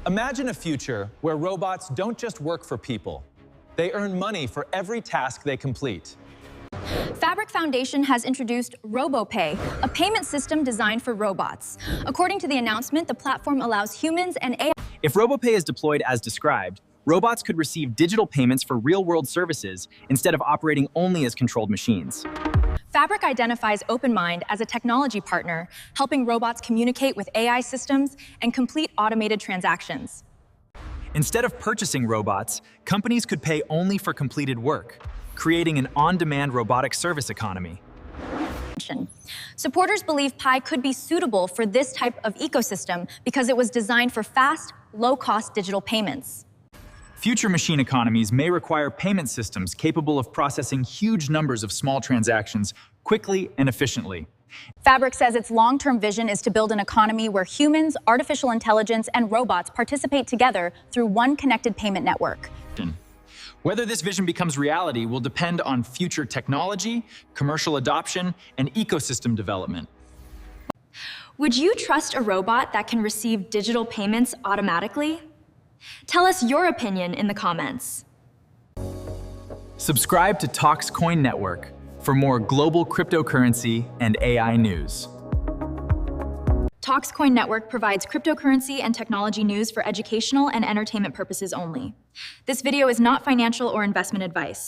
Imagine a future where robots don't just work for people. They earn money for every task they complete. Fabric Foundation has introduced RoboPay, a payment system designed for robots. According to the announcement, the platform allows humans and AI. If RoboPay is deployed as described, robots could receive digital payments for real-world services instead of operating only as controlled machines. Fabric identifies OpenMind as a technology partner, helping robots communicate with AI systems and complete automated transactions. Instead of purchasing robots, companies could pay only for completed work, creating an on-demand robotic service economy. Supporters believe Pi could be suitable for this type of ecosystem because it was designed for fast, low-cost digital payments. Future machine economies may require payment systems capable of processing huge numbers of small transactions quickly and efficiently. Fabric says its long-term vision is to build an economy where humans, artificial intelligence, and robots participate together through one connected payment network. Whether this vision becomes reality will depend on future technology, commercial adoption, and ecosystem development. Would you trust a robot that can receive digital payments automatically? Tell us your opinion in the comments. Subscribe to Talks Coin Network for more global cryptocurrency and AI news. Talks Coin Network provides cryptocurrency and technology news for educational and entertainment purposes only. This video is not financial or investment advice.